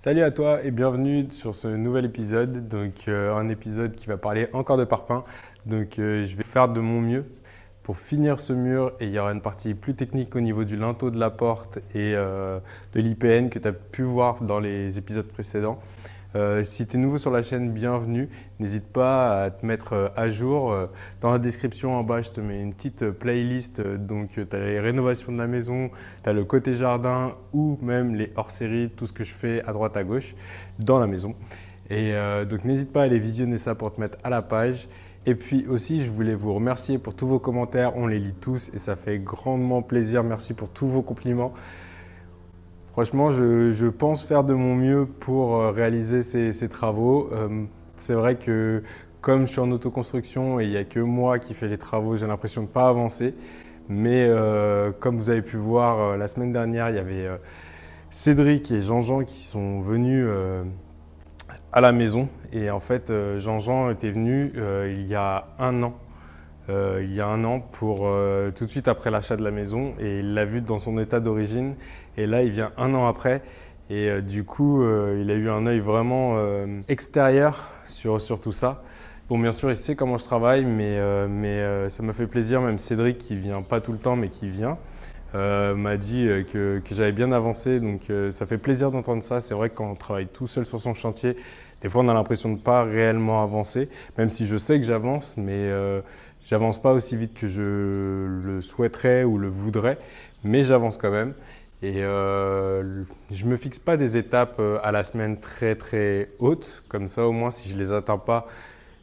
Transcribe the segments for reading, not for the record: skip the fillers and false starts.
Salut à toi et bienvenue sur ce nouvel épisode. Un épisode qui va parler encore de parpaing. Je vais faire de mon mieux pour finir ce mur et il y aura une partie plus technique au niveau du linteau de la porte et de l'IPN que tu as pu voir dans les épisodes précédents. Si tu es nouveau sur la chaîne, bienvenue. N'hésite pas à te mettre à jour. Dans la description en bas, je te mets une petite playlist. Tu as les rénovations de la maison, tu as le côté jardin ou même les hors-séries, tout ce que je fais à droite à gauche dans la maison. N'hésite pas à aller visionner ça pour te mettre à la page. Et puis aussi, je voulais vous remercier pour tous vos commentaires. On les lit tous et ça fait grandement plaisir. Merci pour tous vos compliments. Franchement, je pense faire de mon mieux pour réaliser ces travaux. C'est vrai que comme je suis en autoconstruction et il n'y a que moi qui fais les travaux, j'ai l'impression de ne pas avancer. Mais comme vous avez pu voir la semaine dernière, il y avait Cédric et Jean-Jean qui sont venus à la maison. Et en fait, Jean-Jean était venu il y a un an. Pour tout de suite après l'achat de la maison et il l'a vu dans son état d'origine et là il vient un an après et il a eu un œil vraiment extérieur sur tout ça. Bon, bien sûr il sait comment je travaille mais ça me fait plaisir, même Cédric qui vient pas tout le temps mais qui vient m'a dit que j'avais bien avancé, donc ça fait plaisir d'entendre ça. C'est vrai que quand on travaille tout seul sur son chantier, des fois on a l'impression de ne pas réellement avancer, même si je sais que j'avance, mais j'avance pas aussi vite que je le souhaiterais ou le voudrais, mais j'avance quand même. Je me fixe pas des étapes à la semaine très très hautes, comme ça au moins si je les atteins pas,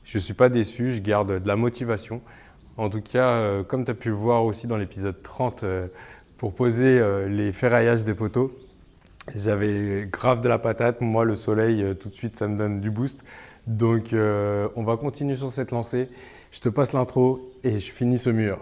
je suis pas déçu, je garde de la motivation. En tout cas, comme tu as pu le voir aussi dans l'épisode 30, pour poser les ferraillages des poteaux, j'avais grave de la patate. Moi, le soleil, tout de suite, ça me donne du boost. On va continuer sur cette lancée. Je te passe l'intro et je finis ce mur.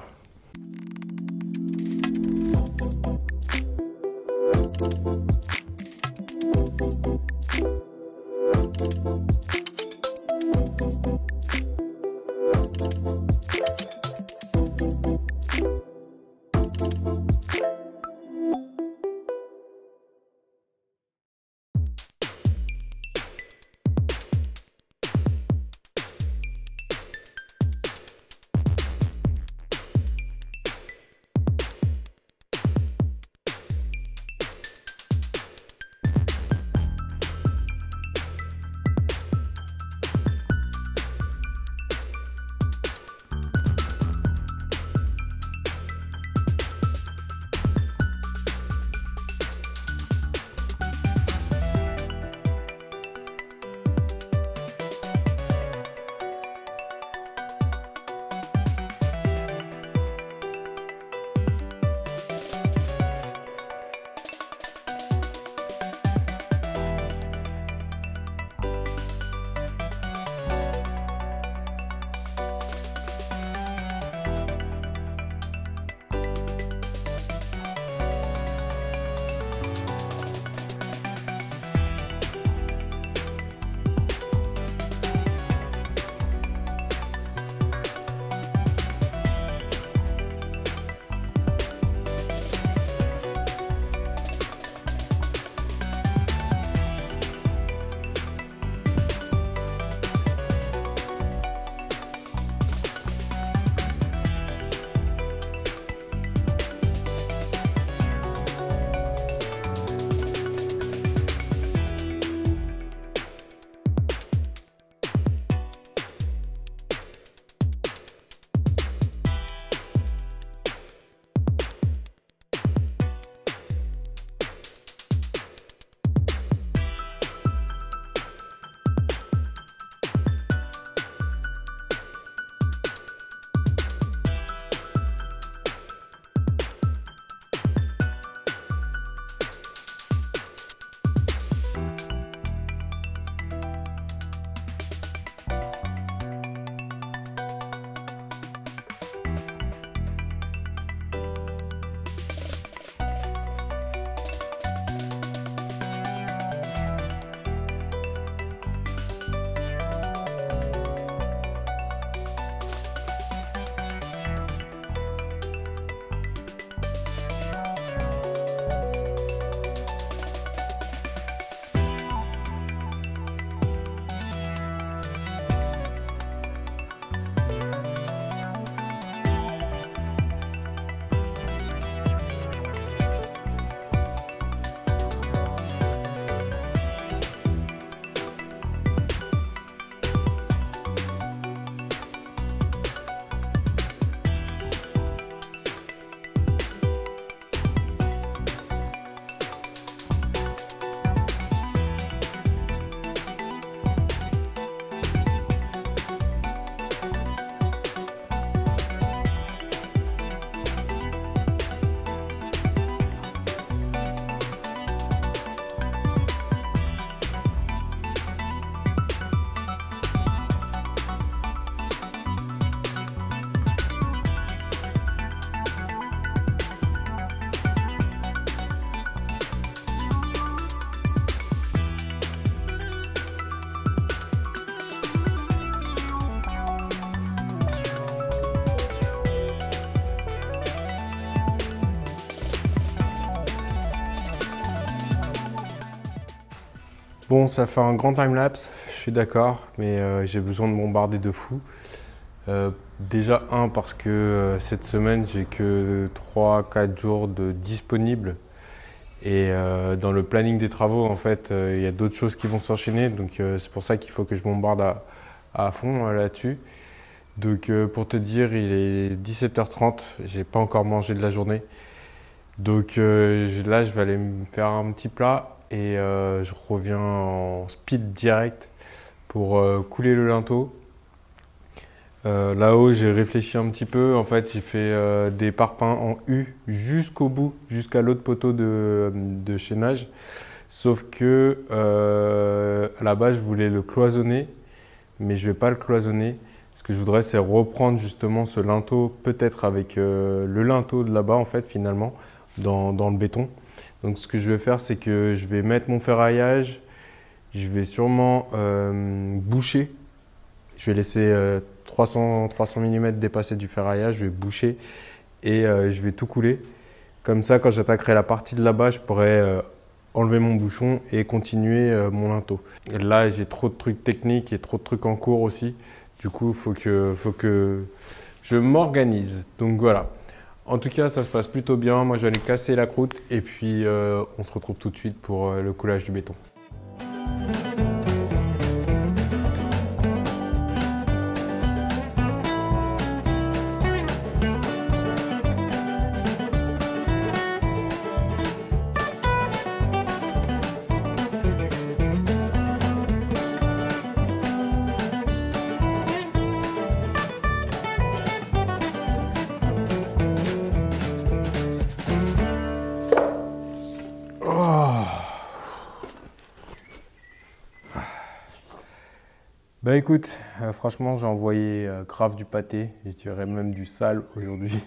Bon, ça fait un grand time-lapse, je suis d'accord, mais j'ai besoin de bombarder de fou. Déjà, parce que cette semaine, j'ai que 3 4 jours de disponibles. Et dans le planning des travaux, en fait, il y a d'autres choses qui vont s'enchaîner. Donc, c'est pour ça qu'il faut que je bombarde à fond là-dessus. Donc, pour te dire, il est 17h30, j'ai pas encore mangé de la journée. Donc, là, je vais aller me faire un petit plat et je reviens en speed direct pour couler le linteau. Là-haut, j'ai réfléchi un petit peu. En fait, j'ai fait des parpaings en U jusqu'au bout, jusqu'à l'autre poteau de chaînage. Sauf que à la base, je voulais le cloisonner, mais je ne vais pas le cloisonner. Ce que je voudrais, c'est reprendre justement ce linteau, peut-être avec le linteau de là-bas, en fait, finalement, dans le béton. Donc, ce que je vais faire, c'est que je vais mettre mon ferraillage. Je vais sûrement boucher. Je vais laisser 300 mm dépasser du ferraillage, je vais boucher et je vais tout couler. Comme ça, quand j'attaquerai la partie de là-bas, je pourrai enlever mon bouchon et continuer mon linteau. Et là, j'ai trop de trucs techniques et trop de trucs en cours aussi. Du coup, il faut que je m'organise. Donc voilà. En tout cas, ça se passe plutôt bien. Moi, je vais aller casser la croûte et puis on se retrouve tout de suite pour le coulage du béton. Bah écoute, franchement j'ai envoyé grave du pâté, je dirais même du sale aujourd'hui,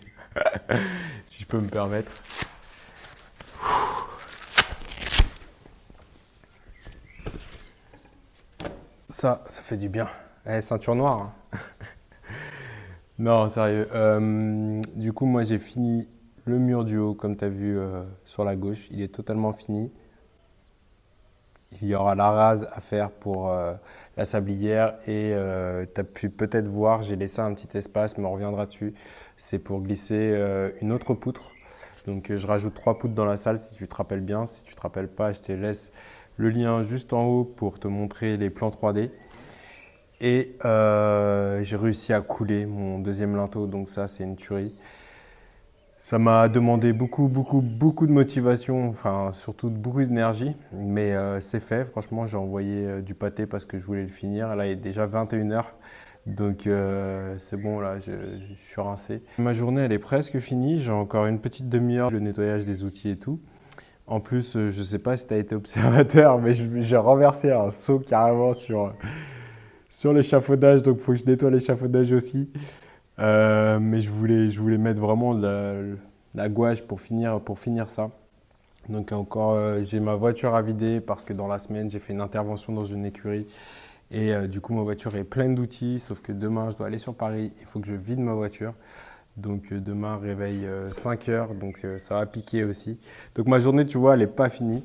si je peux me permettre. Ça fait du bien. Ceinture noire, hein. Non, sérieux. Du coup, moi j'ai fini le mur du haut, comme tu as vu sur la gauche, il est totalement fini. Il y aura la rase à faire pour la sablière et tu as pu peut-être voir, j'ai laissé un petit espace, mais on reviendra dessus. C'est pour glisser une autre poutre. Donc je rajoute 3 poutres dans la salle si tu te rappelles bien. Si tu te rappelles pas, je te laisse le lien juste en haut pour te montrer les plans 3D. Et j'ai réussi à couler mon deuxième linteau, donc ça c'est une tuerie. Ça m'a demandé beaucoup de motivation, enfin surtout beaucoup d'énergie, mais c'est fait. Franchement, j'ai envoyé du pâté parce que je voulais le finir. Là, il est déjà 21h, donc c'est bon, là, je suis rincé. Ma journée, elle est presque finie. J'ai encore une petite demi-heure, le nettoyage des outils et tout. En plus, je ne sais pas si tu as été observateur, mais j'ai renversé un seau carrément sur l'échafaudage, donc il faut que je nettoie l'échafaudage aussi. Mais je voulais mettre vraiment de la gouache pour finir ça. Donc encore, j'ai ma voiture à vider parce que dans la semaine, j'ai fait une intervention dans une écurie. Et du coup, ma voiture est pleine d'outils, sauf que demain, je dois aller sur Paris. Il faut que je vide ma voiture. Donc demain, réveil 5 heures, donc ça va piquer aussi. Donc ma journée, tu vois, elle n'est pas finie.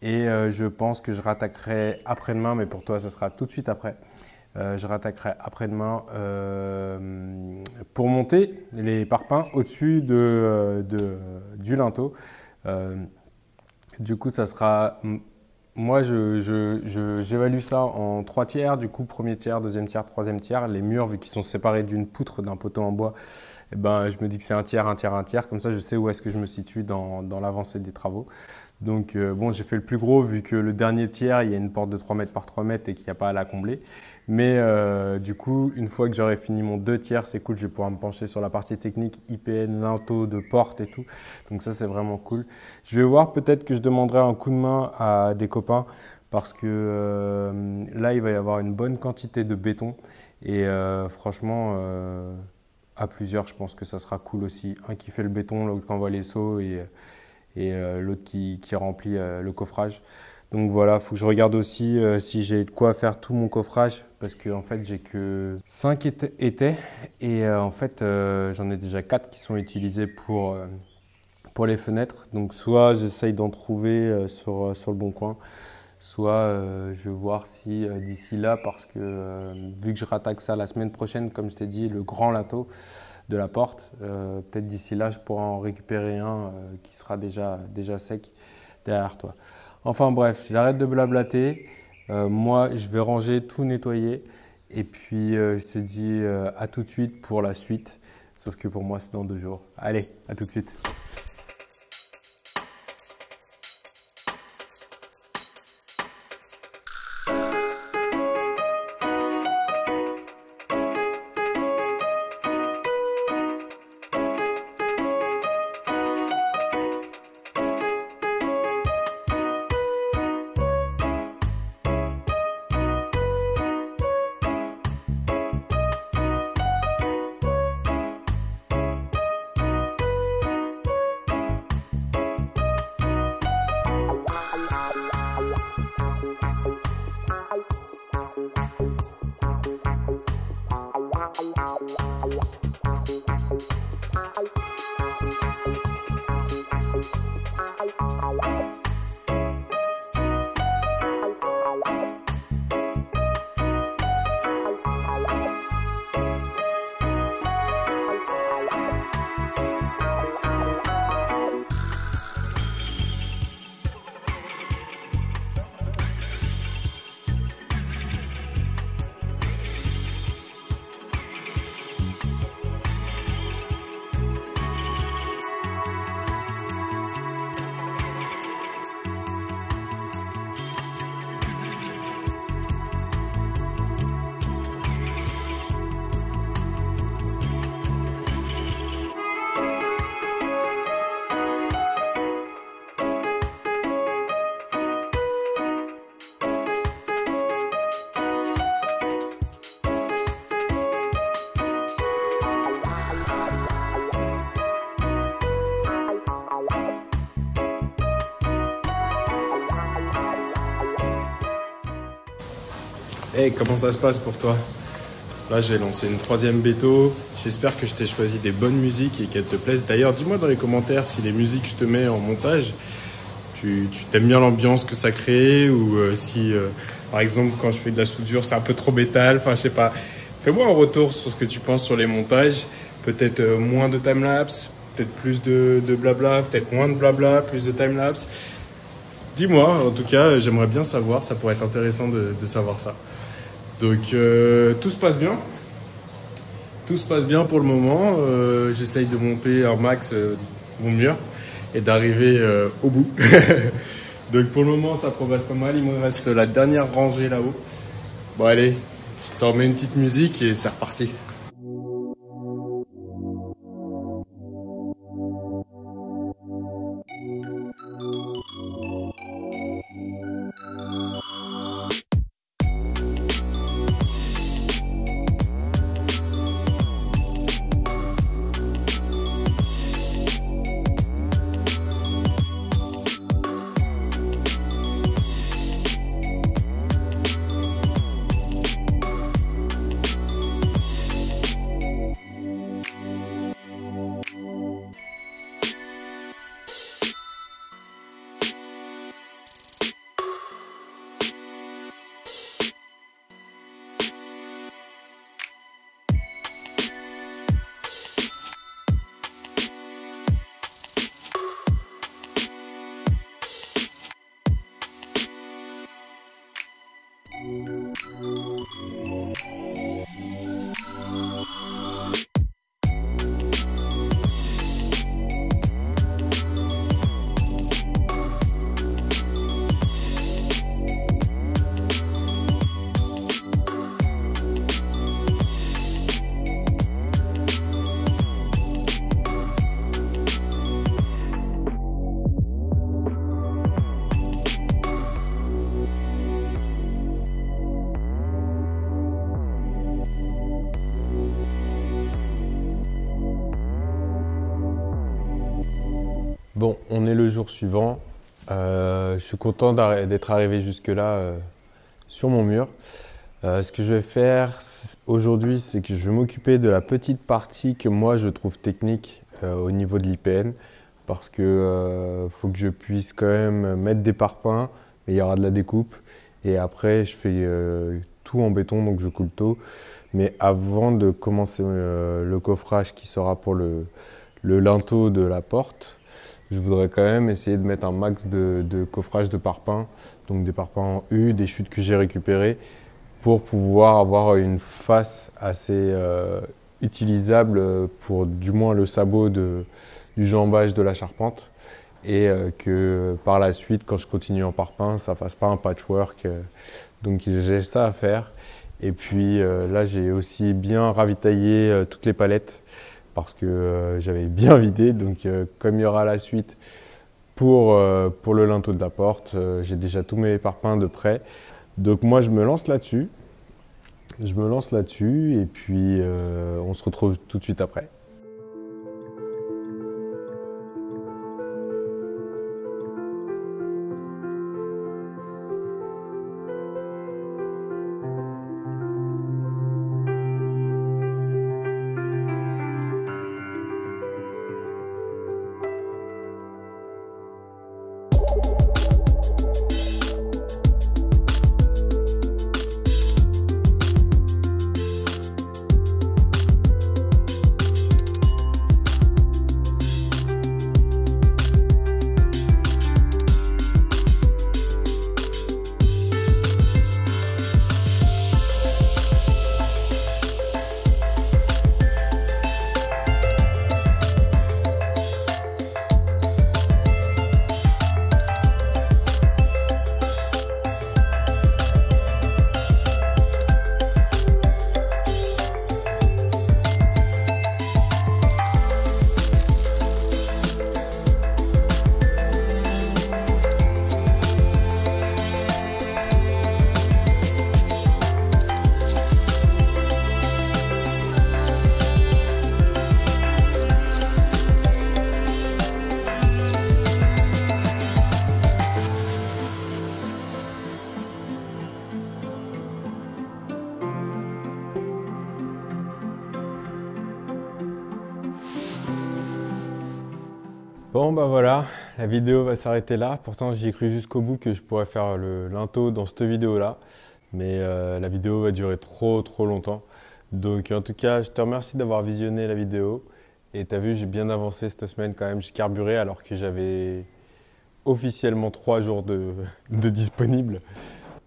Et je pense que je rattaquerai après-demain, mais pour toi, ce sera tout de suite après. Je rattaquerai après-demain pour monter les parpaings au-dessus du linteau. Du coup, ça sera... Moi, j'évalue ça en 3 tiers. Du coup, premier tiers, deuxième tiers, troisième tiers. Les murs, vu qu'ils sont séparés d'une poutre, d'un poteau en bois, eh ben, je me dis que c'est un tiers, un tiers, un tiers. Comme ça, je sais où est-ce que je me situe dans l'avancée des travaux. Donc, bon, j'ai fait le plus gros vu que le dernier tiers, il y a une porte de 3 mètres par 3 mètres et qu'il n'y a pas à la combler. Mais du coup, une fois que j'aurai fini mon 2 tiers, c'est cool, je vais pouvoir me pencher sur la partie technique, IPN, linteau, de porte et tout. Donc ça, c'est vraiment cool. Je vais voir, peut-être que je demanderai un coup de main à des copains parce que là, il va y avoir une bonne quantité de béton. Et franchement, à plusieurs, je pense que ça sera cool aussi. Un qui fait le béton, l'autre qui envoie les seaux et l'autre qui remplit le coffrage. Donc voilà, il faut que je regarde aussi si j'ai de quoi faire tout mon coffrage parce qu'en fait j'ai que 5 étais et en fait j'en ai déjà 4 qui sont utilisés pour les fenêtres. Donc soit j'essaye d'en trouver sur le bon coin, soit je vais voir si d'ici là, parce que vu que je rattaque ça la semaine prochaine, comme je t'ai dit, le grand lato de la porte, peut-être d'ici là, je pourrai en récupérer un qui sera déjà sec derrière toi. Enfin bref, j'arrête de blablater. Moi, je vais ranger, tout nettoyer. Et puis, je te dis à tout de suite pour la suite. Sauf que pour moi, c'est dans 2 jours. Allez, à tout de suite. Hey, comment ça se passe pour toi? Là, j'ai lancé une 3e béto. J'espère que je t'ai choisi des bonnes musiques et qu'elles te plaisent. D'ailleurs, dis-moi dans les commentaires si les musiques que je te mets en montage, tu t'aimes bien l'ambiance que ça crée, ou si, par exemple, quand je fais de la soudure, c'est un peu trop métal. Enfin, je sais pas. Fais-moi un retour sur ce que tu penses sur les montages. Peut-être moins de timelapse, peut-être plus de blabla, peut-être moins de blabla, plus de timelapse. Dis-moi, en tout cas, j'aimerais bien savoir. Ça pourrait être intéressant de savoir ça. Donc tout se passe bien. Tout se passe bien pour le moment. J'essaye de monter un max mon mur et d'arriver au bout. Donc pour le moment, ça progresse pas mal. Il me reste la dernière rangée là-haut. Bon allez, je t'en mets une petite musique et c'est reparti. Bon, on est le jour suivant. Je suis content d'être arrivé jusque-là sur mon mur. Ce que je vais faire aujourd'hui, c'est que je vais m'occuper de la petite partie que moi je trouve technique au niveau de l'IPN, parce que faut que je puisse quand même mettre des parpaings, mais il y aura de la découpe. Et après, je fais tout en béton, donc je coule tout. Mais avant de commencer le coffrage qui sera pour le linteau de la porte, je voudrais quand même essayer de mettre un max de coffrage de parpaings, donc des parpaings en U, des chutes que j'ai récupérées, pour pouvoir avoir une face assez utilisable pour du moins le sabot du jambage de la charpente. Et que par la suite, quand je continue en parpaing, ça ne fasse pas un patchwork. Donc j'ai ça à faire. Et puis là, j'ai aussi bien ravitaillé toutes les palettes parce que j'avais bien vidé. Donc comme il y aura la suite pour le linteau de la porte, j'ai déjà tous mes parpaings de près. Donc moi, je me lance là-dessus. Et puis on se retrouve tout de suite après. Bon bah voilà, la vidéo va s'arrêter là. Pourtant j'y ai cru jusqu'au bout que je pourrais faire le linteau dans cette vidéo là. Mais la vidéo va durer trop longtemps. Donc en tout cas, je te remercie d'avoir visionné la vidéo. Et t'as vu, j'ai bien avancé cette semaine quand même. J'ai carburé alors que j'avais officiellement 3 jours de disponible.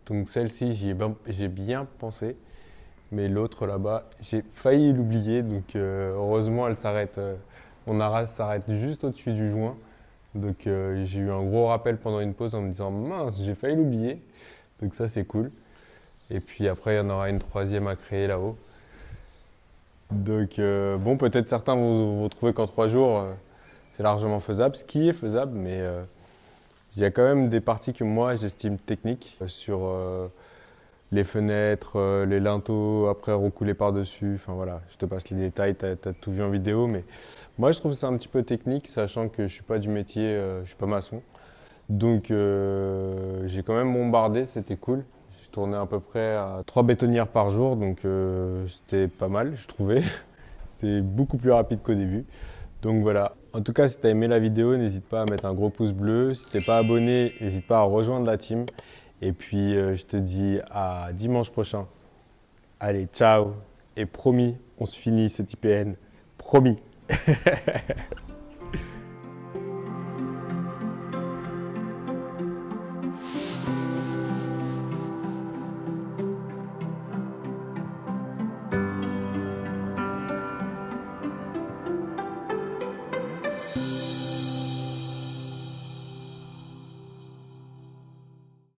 Donc celle-ci, j'ai bien pensé. Mais l'autre là-bas, j'ai failli l'oublier. Donc heureusement, elle s'arrête. Mon arras s'arrête juste au-dessus du joint. Donc j'ai eu un gros rappel pendant une pause en me disant mince, j'ai failli l'oublier. Donc ça c'est cool. Et puis après il y en aura une troisième à créer là-haut. Donc bon, peut-être certains vont trouver qu'en 3 jours c'est largement faisable, ce qui est faisable, mais il y a quand même des parties que moi j'estime techniques sur les fenêtres, les linteaux après recoulés par-dessus, enfin voilà, je te passe les détails, tu as tout vu en vidéo, mais moi je trouve ça un petit peu technique, sachant que je suis pas du métier, je suis pas maçon. Donc j'ai quand même bombardé, c'était cool. Je tournais à peu près à 3 bétonnières par jour, donc c'était pas mal, je trouvais. C'était beaucoup plus rapide qu'au début. Donc voilà. En tout cas, si tu as aimé la vidéo, n'hésite pas à mettre un gros pouce bleu. Si tu n'es pas abonné, n'hésite pas à rejoindre la team. Et puis, je te dis à dimanche prochain. Allez, ciao. Et promis, on se finit cet IPN. Promis.